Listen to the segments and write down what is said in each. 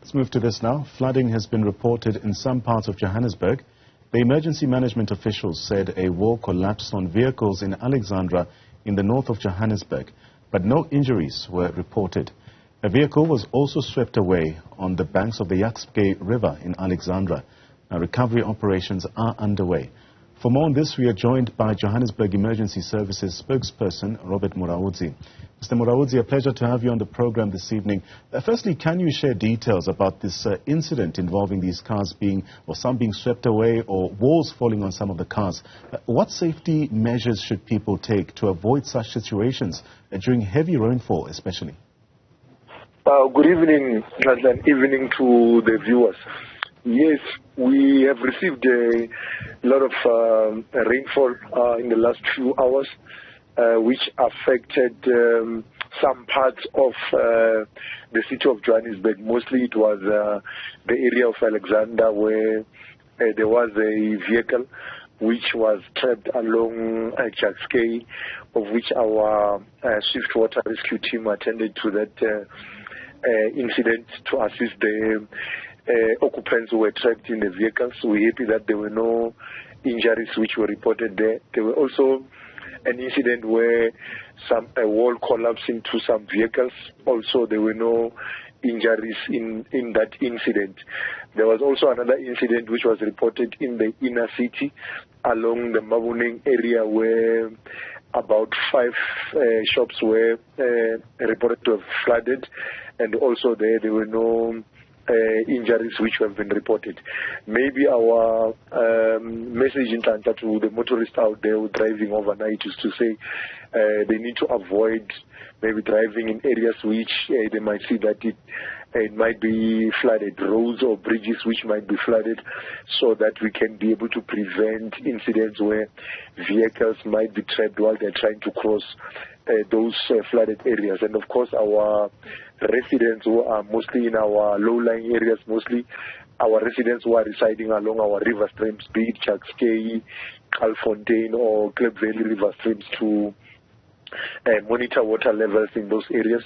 Let's move to this now. Flooding has been reported in some parts of Johannesburg. The emergency management officials said a wall collapsed on vehicles in Alexandra in the north of Johannesburg, but no injuries were reported. A vehicle was also swept away on the banks of the Jukskei River in Alexandra. Now, recovery operations are underway. For more on this, we are joined by Johannesburg Emergency Services spokesperson Mulaudzi. Mr. Mulaudzi, a pleasure to have you on the program this evening. Firstly, can you share details about this incident involving these cars some being swept away or walls falling on some of the cars? What safety measures should people take to avoid such situations during heavy rainfall especially? Good evening, and evening to the viewers. Yes, we have received a lot of rainfall in the last few hours, which affected some parts of the city of Johannesburg. Mostly it was the area of Alexandra, where there was a vehicle which was trapped along Jukskei, of which our swift water rescue team attended to that incident to assist the occupants who were trapped in the vehicles. We're happy that there were no injuries which were reported there. There were also an incident where a wall collapsed into some vehicles. Also, there were no injuries in that incident. There was also another incident which was reported in the inner city along the Mabuneng area, where about 5 shops were reported to have flooded, and also there were no injuries which have been reported. Maybe our message in Tanta to the motorists out there who are driving overnight is to say they need to avoid maybe driving in areas which they might see that it might be flooded, roads or bridges which might be flooded, so that we can be able to prevent incidents where vehicles might be trapped while they're trying to cross those flooded areas. And of course, our residents who are mostly in our low-lying areas, mostly our residents who are residing along our river streams, be it Jukskei, Alfontaine or Klip Valley river streams, to monitor water levels in those areas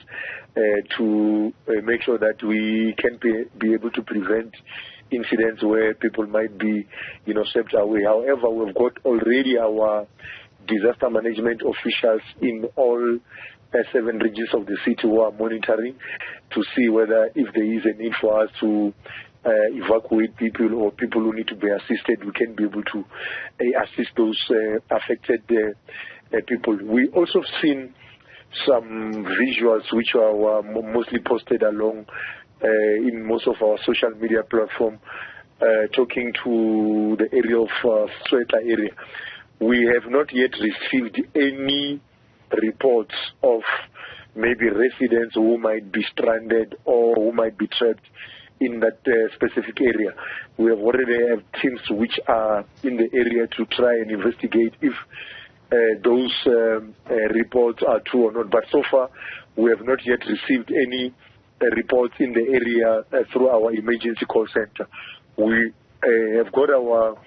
to make sure that we can be able to prevent incidents where people might be, swept away. However, we've got already our disaster management officials in all 7 regions of the city who are monitoring to see whether if there is a need for us to evacuate people or people who need to be assisted, we can be able to assist those affected people. We also seen some visuals which are mostly posted along in most of our social media platform, talking to the area of Sweta area. We have not yet received any reports of maybe residents who might be stranded or who might be trapped in that specific area. We have already have teams which are in the area to try and investigate if those reports are true or not. But so far, we have not yet received any reports in the area through our emergency call center. We have got our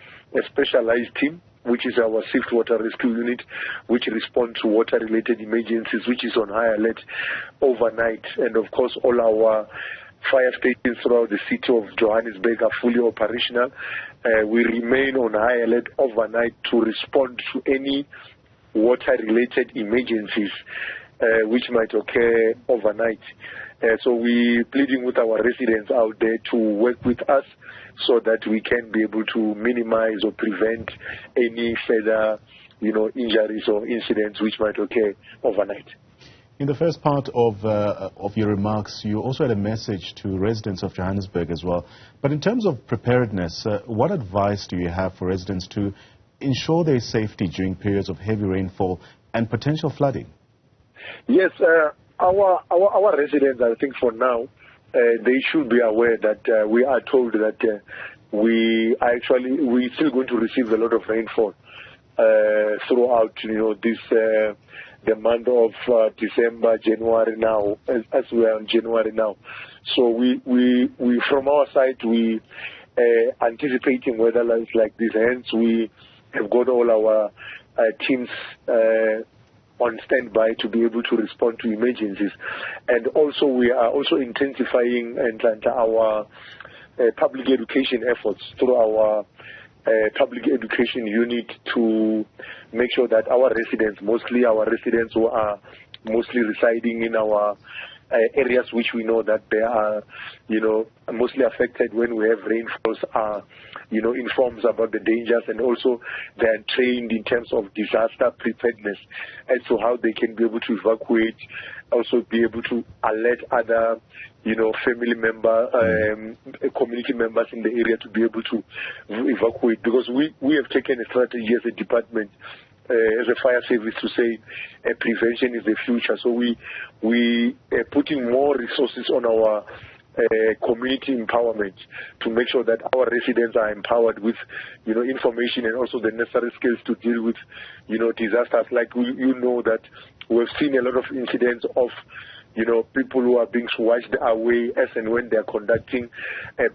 specialized team, which is our swift water rescue unit, which responds to water-related emergencies, which is on high alert overnight. And of course, all our fire stations throughout the city of Johannesburg are fully operational. We remain on high alert overnight to respond to any water-related emergencies which might occur overnight. So we're pleading with our residents out there to work with us so that we can be able to minimize or prevent any further, injuries or incidents which might occur overnight. In the first part of your remarks, you also had a message to residents of Johannesburg as well. But in terms of preparedness, what advice do you have for residents to ensure their safety during periods of heavy rainfall and potential flooding? Yes, our residents, I think for now, they should be aware that we are told that we're still going to receive a lot of rainfall throughout, this the month of December, January now, as we are in January now. So we from our side, we anticipating weather like this. Hence, we have got all our teams on standby to be able to respond to emergencies. And also we are also intensifying our public education efforts through our public education unit to make sure that our residents, mostly our residents who are mostly residing in our areas which we know that they are, mostly affected when we have rainfalls, are, informed about the dangers, and also they are trained in terms of disaster preparedness as to how they can be able to evacuate, also be able to alert other, family member, community members in the area to be able to evacuate, because we have taken a strategy as a department, as a fire service, to say prevention is the future. So we are putting more resources on our community empowerment to make sure that our residents are empowered with, information and also the necessary skills to deal with, disasters. Like you know that we've seen a lot of incidents of, people who are being swatched away as and when they are conducting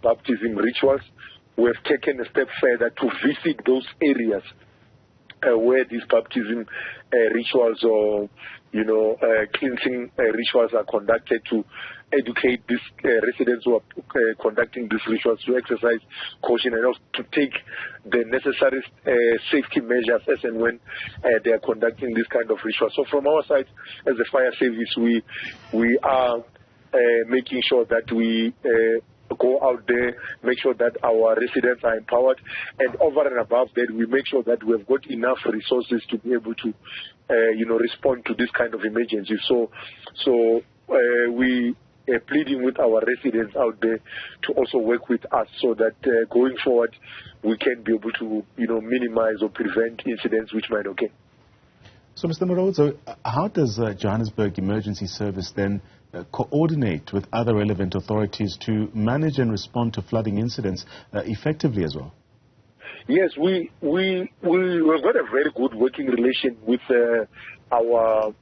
baptism rituals. We have taken a step further to visit those areas where these baptism rituals or, cleansing rituals are conducted, to educate these residents who are conducting these rituals to exercise caution and also to take the necessary safety measures as and when they are conducting this kind of rituals. So from our side, as a fire service, we are making sure that we go out there, make sure that our residents are empowered, and over and above that, we make sure that we've got enough resources to be able to, respond to this kind of emergency. So we are pleading with our residents out there to also work with us so that going forward, we can be able to, minimize or prevent incidents which might occur. So, Mr. Mulaudzi, how does Johannesburg Emergency Service then coordinate with other relevant authorities to manage and respond to flooding incidents effectively as well? Yes, we've got a very good working relation with our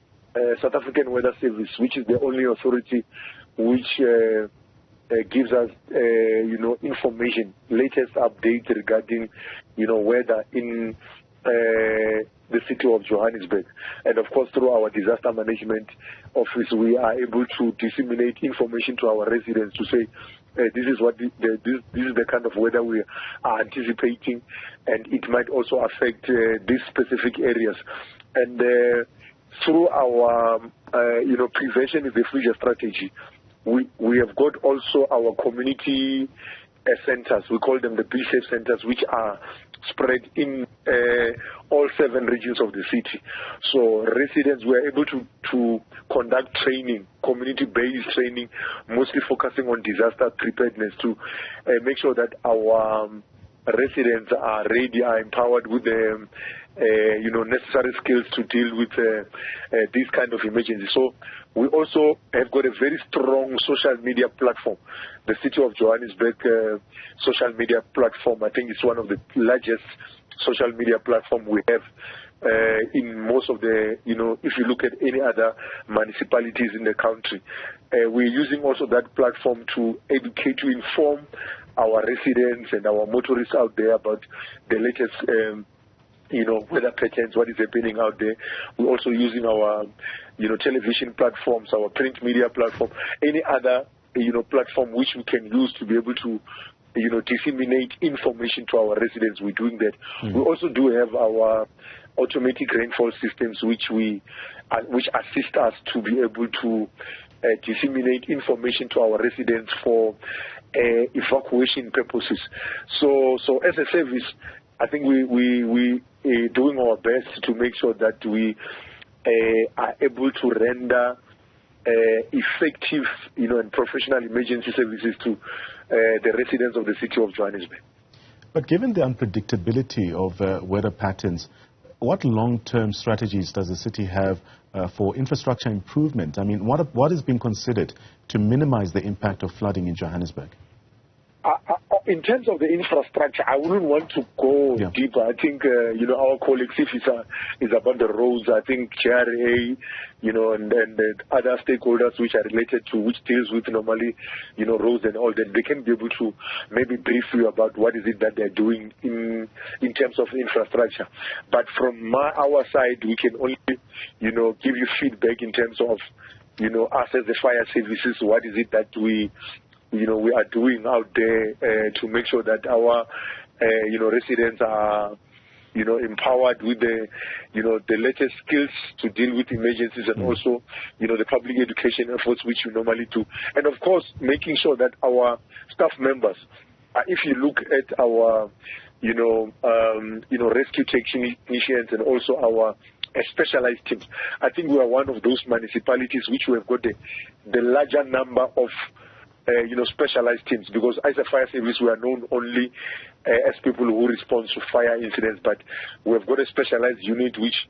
South African Weather Service, which is the only authority which gives us, information, latest updates regarding, weather in the city of Johannesburg. And of course, through our disaster management office, we are able to disseminate information to our residents to say, this is what this is the kind of weather we are anticipating, and it might also affect these specific areas. And through our, prevention is the future strategy, we have got also our community centers. We call them the Be Safe centers, which are spread in all 7 regions of the city. So residents were able to conduct training, community-based training, mostly focusing on disaster preparedness, to make sure that our residents are ready, are empowered with the necessary skills to deal with these kind of emergencies. So we also have got a very strong social media platform. The City of Johannesburg social media platform, I think it's one of the largest social media platform we have in most of the, if you look at any other municipalities in the country. We're using also that platform to educate, to inform our residents and our motorists out there about the latest weather patterns, what is happening out there. We're also using our, television platforms, our print media platform, any other, platform which we can use to be able to, disseminate information to our residents. We're doing that. We also do have our automatic rainfall systems, which assist us to be able to disseminate information to our residents for evacuation purposes. So as a service, I think we are doing our best to make sure that we are able to render effective, and professional emergency services to the residents of the city of Johannesburg. But given the unpredictability of weather patterns, what long-term strategies does the city have for infrastructure improvement? I mean, what is being considered to minimize the impact of flooding in Johannesburg? In terms of the infrastructure, I wouldn't want to go deeper. I think, our colleagues, if it's about the roads, I think JRA, and the other stakeholders which are related to, which deals with normally, roads and all that, they can be able to maybe brief you about what is it that they're doing in terms of infrastructure. But from our side, we can only, give you feedback in terms of, us as the fire services, what is it that we are doing out there to make sure that our, residents are, empowered with the latest skills to deal with emergencies, and also, the public education efforts which we normally do. And of course, making sure that our staff members, if you look at our, rescue technicians and also our specialized teams, I think we are one of those municipalities which we have got the larger number of specialized teams, because as a fire service we are known only as people who respond to fire incidents, but we have got a specialized unit which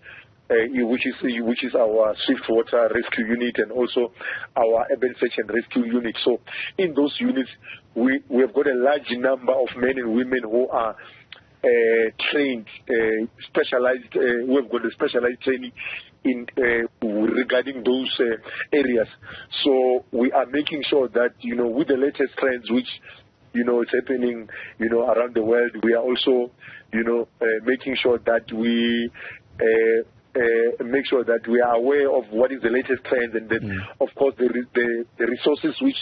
is our swift water rescue unit, and also our urban search and rescue unit. So in those units we have got a large number of men and women who are trained, specialized. We have got a specialized training in regarding those areas. So we are making sure that with the latest trends which it's happening around the world, we are also making sure that we make sure that we are aware of what is the latest trends, and then of course the resources which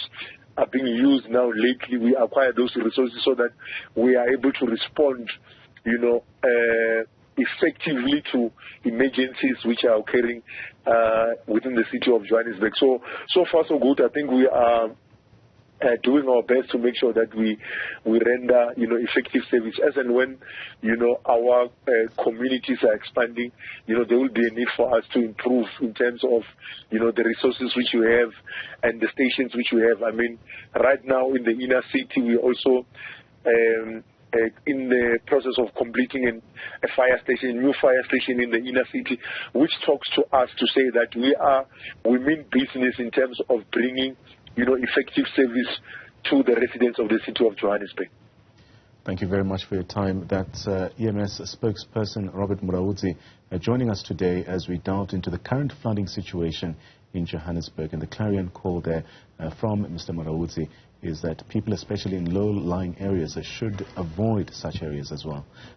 are being used now lately, we acquire those resources so that we are able to respond effectively to emergencies which are occurring within the city of Johannesburg. So far so good. I think we are doing our best to make sure that we render effective service as and when our communities are expanding. There will be a need for us to improve in terms of the resources which we have and the stations which we have. I mean, right now in the inner city, we also in the process of completing a new fire station in the inner city, which talks to us to say that we mean business in terms of bringing effective service to the residents of the city of Johannesburg. Thank you very much for your time. That's EMS spokesperson Robert Mulaudzi joining us today as we delved into the current flooding situation in Johannesburg. And the clarion call there from Mr. Mulaudzi is that people, especially in low-lying areas, should avoid such areas as well.